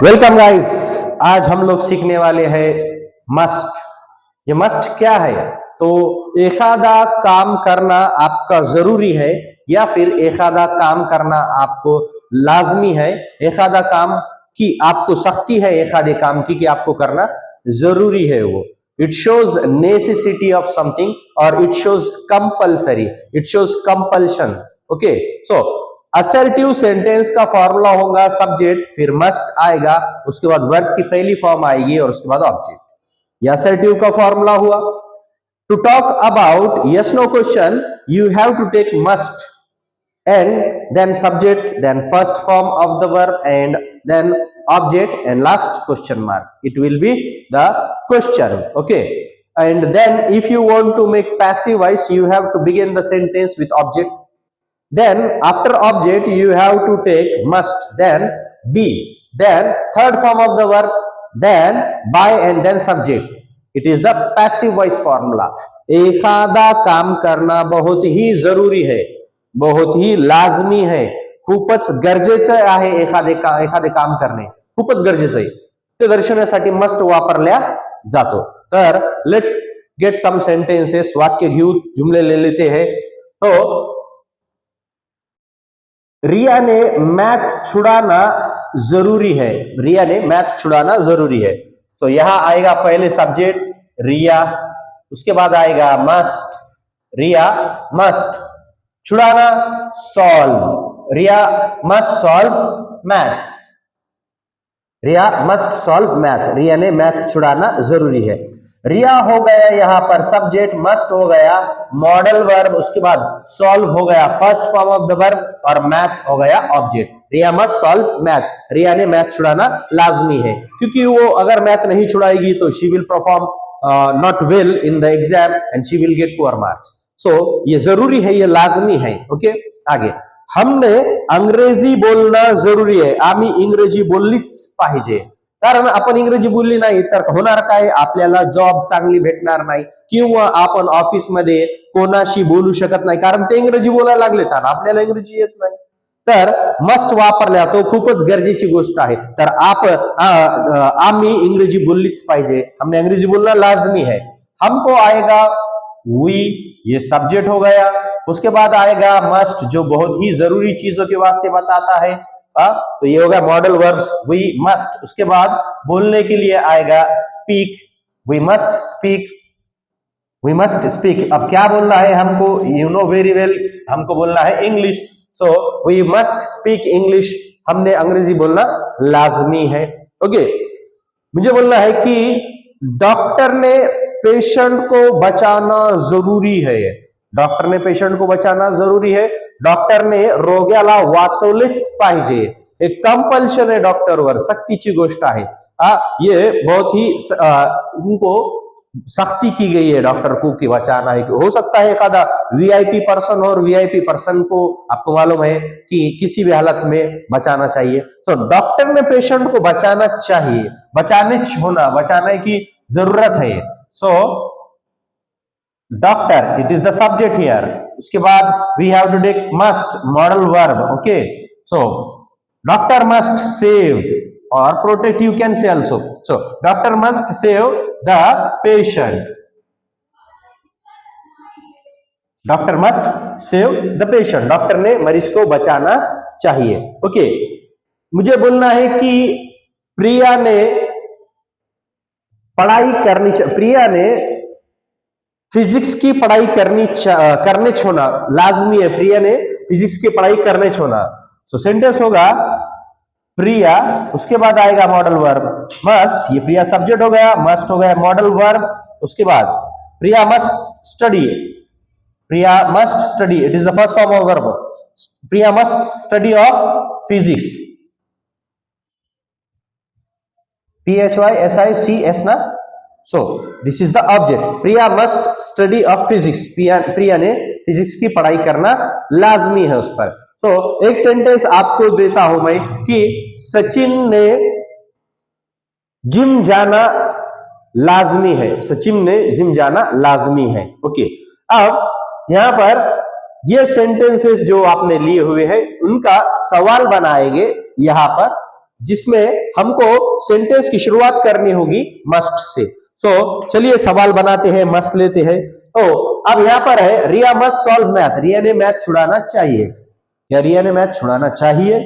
Welcome guys. आज हम लोग सीखने वाले हैं मस्ट। ये मस्ट क्या है? तो एखादा काम करना आपका जरूरी है या फिर एखादा काम करना आपको लाजमी है। एखादा काम की आपको सख्ती है एखादे काम की कि आपको करना जरूरी है। वो it shows necessity of something और it shows compulsory, it shows compulsion. Okay, so assertive sentence का फॉर्मूला होगा सब्जेक्ट, फिर मस्ट आएगा, उसके बाद वर्ब की पहली फॉर्म आएगी और उसके बाद ऑब्जेक्ट। ये असर्टिव का फॉर्मूला हुआ। To talk about yes no question you have to take must and then subject, then first form of the verb, and then object, and last question mark. It will be the question. Okay, and then if you want to make passive voice, you have to begin the sentence with object, then after object you have to take must, then be, then third form of the verb, then by, and then subject. It is the passive voice formula. एखादा काम करना बहुत ही जरूरी है, बहुत ही लाजमी है, खूपच गरजेचं आहे। एखादे काम करणे खूपच गरजेचं आहे, ते दर्शवण्यासाठी मस्ट वापरल्या जातो। तर लेट्स गेट सम सेंटेन्सेस। वाक्य घेऊ, जुमले ले लेते हैं। तो रिया ने मैथ छुड़ाना जरूरी है। रिया ने मैथ छुड़ाना जरूरी है। तो यहां आएगा पहले सब्जेक्ट रिया, उसके बाद आएगा मस्ट, रिया मस्ट छुड़ाना सॉल्व, रिया मस्ट सॉल्व मैथ्स, रिया मस्ट सॉल्व मैथ, रिया ने मैथ छुड़ाना जरूरी है। रिया हो गया यहाँ पर सब्जेक्ट, मस्ट हो गया मॉडल वर्ब, उसके बाद सॉल्व हो गया first form of the verb और मैथ्स हो गया ऑब्जेक्ट। रिया मस्ट सॉल्व मैथ, रिया ने मैथ छुड़ाना लाजमी है, क्योंकि वो अगर मैथ नहीं छुड़ाएगी तो she will perform not well in the exam and she will get poor marks. So ये जरूरी है, ये लाजमी है। ओके, आगे हमने अंग्रेजी बोलणं जरुरी आहे। आम्ही इंग्रजी बोललीच पाहिजे, कारण आपण इंग्रजी बोलली नाही तर होणार काय? आपल्याला जॉब चांगली भेटणार नाही, किंवा आपण ऑफिस मध्ये कोणाशी बोलू शकत नाही, कारण ते इंग्रजी बोलायला लागले तर आपल्याला इंग्रजी येत नाही। तर मस्ट वापरल्या तो खूपच गरजेची गोष्ट आहे। तर आम्ही इंग्रजी बोललीच पाहिजे, हमने अंग्रेजी बोलना लाजमी है। हमको आएगा वी, ये सब्जेक्ट हो गया। उसके बाद आएगा मस्ट, जो बहुत ही जरूरी चीजों के वास्ते बताता है। तो ये होगा मॉडल वर्ब्स वी मस्ट। उसके बाद बोलने के लिए आएगा speak, we must speak, we must speak. अब क्या बोलना है हमको? यू नो वेरी वेल, हमको बोलना है English. So we must speak English, हमने अंग्रेजी बोलना लाजमी है। ओके, मुझे बोलना है कि डॉक्टर ने पेशेंट को बचाना जरूरी है। डॉक्टर ने पेशेंट को बचाना जरूरी है, डॉक्टर ने रोग्याला वाचवलेच पाहिजे। एक कंपल्शन है डॉक्टरवर, सक्तीची गोष्ट आहे। ये बहुत ही उनको सख्ती की गई है डॉक्टर को कि बचाना है। हो सकता है एखादा वीआईपी पर्सन और वीआईपी पर्सन को आपको मालूम है कि किसी भी हालत में बचाना चाहिए, तो डॉक्टर ने पेशेंट को बचाना चाहिए, बचाने की जरूरत है। So doctor, it is the subject here. उसके बाद we have to take must modal verb. Okay, so doctor must save और protect, you can say also. So doctor must save the patient, doctor must save the patient, doctor ने मरीज को बचाना चाहिए। Okay, मुझे बोलना है कि प्रिया ने पढ़ाई करनी चाहिए, प्रिया ने फिजिक्स की पढ़ाई करने छोड़ना लाजमी है, प्रिया ने फिजिक्स की पढ़ाई करने छोड़ना। सो सेंटेंस होगा प्रिया, उसके बाद आएगा मॉडल वर्ब मस्ट, ये प्रिया सब्जेक्ट हो गया, मस्ट हो गया मॉडल वर्ब। उसके बाद Priya must study, Priya must study, it is the first form of verb. Priya must study of physics, PHYSICS ना। So this is the object, Priya must study of physics, Priya ने physics की पढ़ाई करना लाजमी है उस पर। तो एक सेंटेंस आपको देता हूं मैं कि सचिन ने जिम जाना लाजमी है, सचिन ने जिम जाना लाजमी है। ओके, अब यहां पर ये सेंटेंसेस जो आपने लिए हुए हैं उनका सवाल बनाएंगे यहां पर जिसमें हमको सेंटेंस की शुरुआत करनी होगी मस्ट से। चलिए सवाल बनाते हैं, मस्ट लेते हैं। तो अब यहां पर है रिया मस्ट सॉल्व मैथ, रिया ने मैथ छुड़ाना चाहिए। क्या रिया ने मैथ छुड़ाना चाहिए?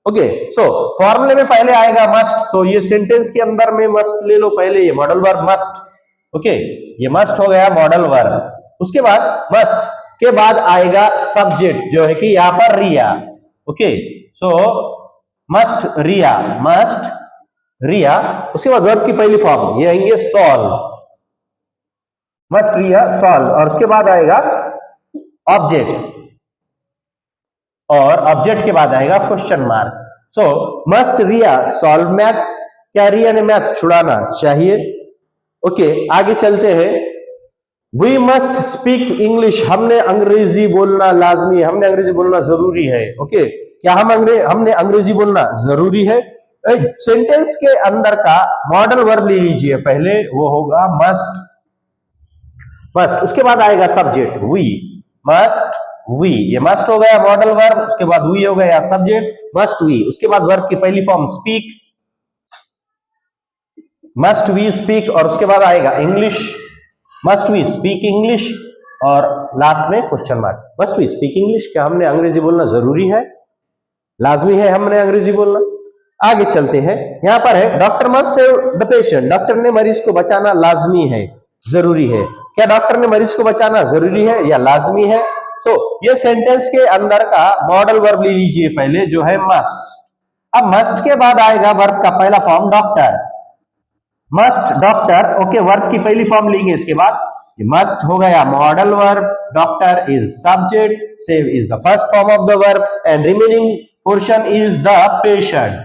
ओके, फॉर्मूले में पहले आएगा मस्ट। ये सेंटेंस के अंदर में मस्ट ले लो पहले, ये मॉडल वर्ब मस्ट। ओके, ये मस्ट हो गया मॉडल वर्ब। उसके बाद मस्ट के बाद आएगा सब्जेक्ट जो है कि यहां पर रिया। ओके, मस्ट रिया, मस्ट रिया। उसके बाद वर्ब की पहली फॉर्म ये आएंगे सॉल्व, मस्ट रिया सॉल्व। और उसके बाद आएगा ऑब्जेक्ट, और ऑब्जेक्ट के बाद आएगा क्वेश्चन मार्क। मस्ट रिया सॉल्व मैथ, क्या रिया ने मैथ छुड़ाना चाहिए? ओके, आगे चलते हैं। वी मस्ट स्पीक इंग्लिश, हमने अंग्रेजी बोलना लाजमी, हमने अंग्रेजी बोलना जरूरी है। ओके, क्या हमने अंग्रेजी बोलना जरूरी है? सेंटेंस के अंदर का मॉडल वर्ब ले लीजिए पहले, वो होगा मस्ट, मस्ट। उसके बाद आएगा सब्जेक्ट वी, मस्ट वी, ये मस्ट हो गया मॉडल वर्ब। उसके बाद वी हो गया सब्जेक्ट, मस्ट वी। उसके बाद वर्ब की पहली form speak, must we speak. और उसके बाद आएगा English, must we speak English. और लास्ट में question mark, must we speak English, क्या हमने अंग्रेजी बोलना जरूरी है, लाजमी है हमने अंग्रेजी बोलना। आगे चलते हैं, यहां पर है doctor must save the patient, doctor ने मरीज को बचाना लाजमी है, जरूरी है। क्या डॉक्टर ने मरीज को बचाना जरूरी है या लाजमी है? ये सेंटेंस के अंदर का मॉडल वर्ब ले लीजिए पहले जो है मस्ट। अब मस्ट के बाद आएगा वर्ब का पहला form doctor, must doctor. Okay, verb की पहली फॉर्म लेंगे इसके बाद, मस्ट हो गया modal verb, doctor is subject, save is the first form of the verb and remaining portion is the patient,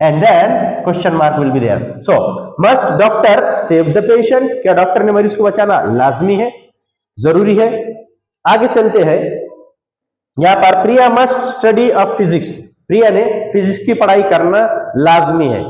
and then question mark will be there. Must doctor save the patient, क्या doctor ने मरीज को बचाना लाजमी है, जरूरी है। आगे चलते हैं, यहां पर प्रिया must study of physics, Priya ने फिजिक्स की पढ़ाई करना लाजमी है,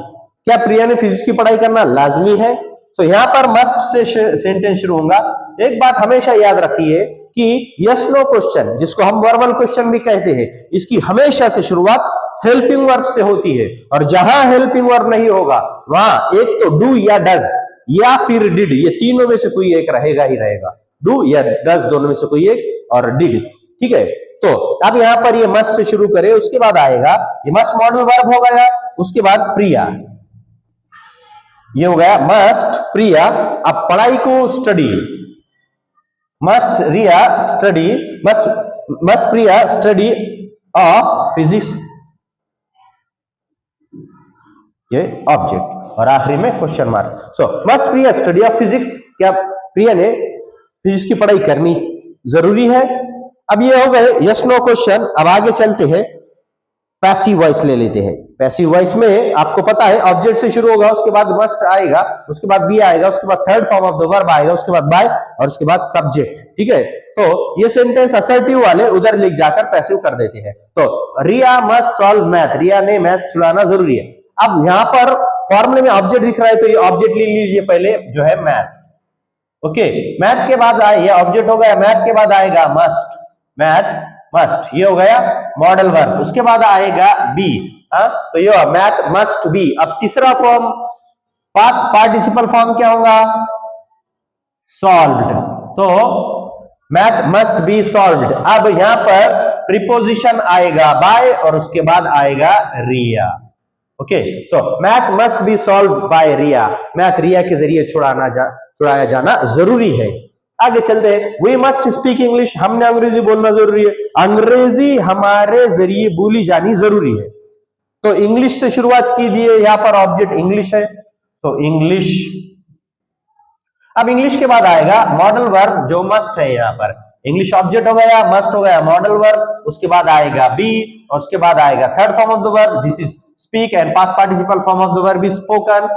क्या प्रिया ने फिजिक्स की पढ़ाई करना लाजमी है? यहां पर मस्ट से सेंटेंस शुरू होगा। एक बात हमेशा याद रखिए कि यस नो क्वेश्चन, जिसको हम वर्बल क्वेश्चन भी कहते हैं, इसकी हमेशा से शुरुआत हेल्पिंग वर्ब से होती है। और जहां हेल्पिंग वर्ब नहीं होगा वहां एक तो डू या डज या फिर डिड, ये तीनों में से कोई एक रहेगा ही रहेगा, डू या डज दोनों में से कोई एक, और डिड। ठीक है, तो अब यहां पर ये मस्ट से शुरू करें, उसके बाद आएगा ये मस्ट मॉडल वर्ब हो गया। उसके बाद प्रिया, ये हो गया मस्ट प्रिया। अब पढ़ाई को study, must Riya study, must Priya study of physics, ये ऑब्जेक्ट। और आखिरी में question mark. Must Priya study of physics, क्या प्रिया ने फिजिक्स की पढ़ाई करनी जरूरी है? अब ये हो गए यस नो क्वेश्चन। अब आगे चलते हैं, पैसिव वॉइस ले लेते हैं। पैसिव वॉइस में आपको पता है ऑब्जेक्ट से शुरू होगा, उसके बाद मस्ट आएगा, उसके बाद बी आएगा, उसके बाद third form of the verb आएगा, उसके बाद बाय, और उसके बाद सब्जेक्ट। ठीक है, तो ये सेंटेंस असर्टिव वाले उधर लिख जाकर पैसिव कर देते हैं। तो रिया मस्ट सॉल्व मैथ, रिया ने मैथ छुड़ाना जरूरी है। अब यहां पर फॉर्मूले में ऑब्जेक्ट दिख रहा है, तो ये ऑब्जेक्ट ले लीजिए पहले जो है मैथ। ओके, मैथ के बाद आए, ये ऑब्जेक्ट हो गया, मैथ के बाद आएगा मस्ट, मैथ मस्ट, ये हो गया मॉडल वर्ब। उसके बाद आएगा बी, तो ये मैथ मस्ट बी। अब तीसरा फॉर्म पास्ट पार्टिसिपल फॉर्म क्या होगा? सॉल्व्ड, तो मैथ मस्ट बी सॉल्व्ड। अब यहां पर प्रीपोजिशन आएगा बाय, और उसके बाद आएगा Riya. Okay, math must be solve by Riya, math Riya के जरिए छुड़ाया जाना जरूरी है। आगे चलते हैं, वी मस्ट स्पीक इंग्लिश, हमने अंग्रेजी बोलना जरूरी है, अंग्रेजी हमारे जरिए बोली जानी जरूरी है। तो इंग्लिश से शुरुआत कीजिए, यहां पर ऑब्जेक्ट इंग्लिश है, तो इंग्लिश। अब इंग्लिश के बाद आएगा मॉडल वर्ब जो मस्ट है, यहां पर इंग्लिश ऑब्जेक्ट हो गया, मस्ट हो गया मॉडल वर्ब। उसके बाद आएगा बी, और उसके बाद आएगा third form of the verb, this is speak, and past participle form of the verb is spoken.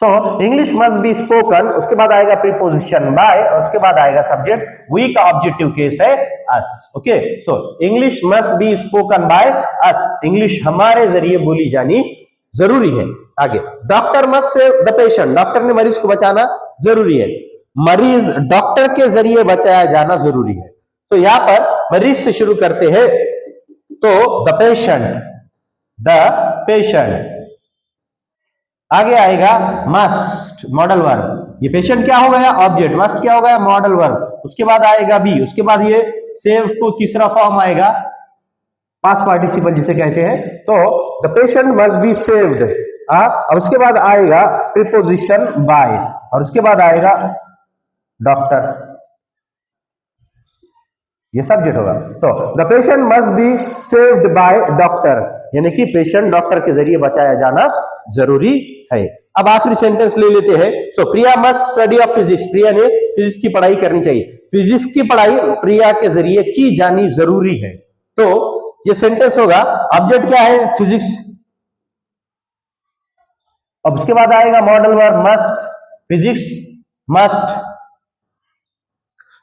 English must be spoken. उसके बाद आएगा प्रीपोजिशन बाय, और उसके बाद आएगा सब्जेक्ट, वी का ऑब्जेक्टिव केस है us. Okay, English must be spoken by us, English हमारे जरिए बोली जानी जरूरी है। आगे, doctor must save the patient, doctor ने मरीज को बचाना जरूरी है, मरीज डॉक्टर के जरिए बचाया जाना जरूरी है। तो यहां पर मरीज से शुरू करते हैं, तो द पेशेंट। आगे आएगा मस्ट, मॉडल वर्ब। ये पेशेंट क्या हो गया, ऑब्जेक्ट, मस्ट क्या हो गया, मॉडल वर्ब। उसके बाद आएगा बी, उसके बाद ये सेव को तीसरा फॉर्म आएगा पास्ट पार्टिसिपल जिसे कहते हैं। तो the patient must be saved, और उसके बाद आएगा प्रीपोजिशन बाय, और उसके बाद आएगा डॉक्टर, ये सब्जेक्ट होगा। तो the patient must be saved by doctor, यानी कि पेशेंट डॉक्टर के जरिए बचाया जाना जरूरी है। अब आखिरी सेंटेंस ले लेते हैं। सो प्रिया must study of physics, Priya ने फिजिक्स की पढ़ाई करनी चाहिए। फिजिक्स की पढ़ाई प्रिया के जरिए की जानी जरूरी है। तो ये सेंटेंस होगा, ऑब्जेक्ट क्या है, फिजिक्स, अब उसके बाद आएगा modal verb must, physics must,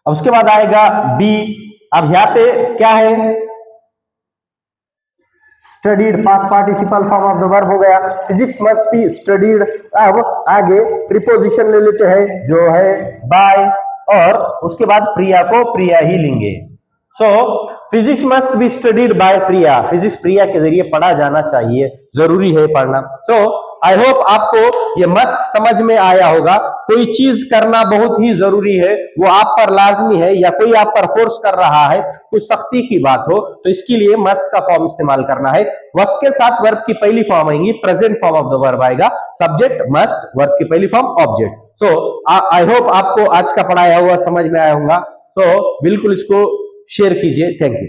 अब उसके बाद आएगा बी। अब यहां पे क्या है, studied, past participle form of the verb हो गया, फिजिक्स मस्ट बी स्टडीड। अब आगे प्रीपोजिशन ले लेते हैं जो है बाय, और उसके बाद प्रिया को प्रिया ही लेंगे। So physics must be studied by Priya, physics Priya के जरिए पढ़ा जाना चाहिए, जरूरी है पढ़ना। सो आई होप आपको ये मस्ट समझ में आया होगा। कोई चीज करना बहुत ही जरूरी है, वो आप पर लाजमी है, या कोई आप पर फोर्स कर रहा है, कोई सख्ती की बात हो, तो इसके लिए मस्ट का फॉर्म इस्तेमाल करना है। मस्ट के साथ वर्ब की पहली फॉर्म आएगी, present form of the verb आएगा, सब्जेक्ट मस्ट, वर्ब की पहली form object. So I hope आपको आज का पढ़ाया हुआ समझ में आया होगा। तो बिल्कुल इसको शेयर कीजिए। Thank you.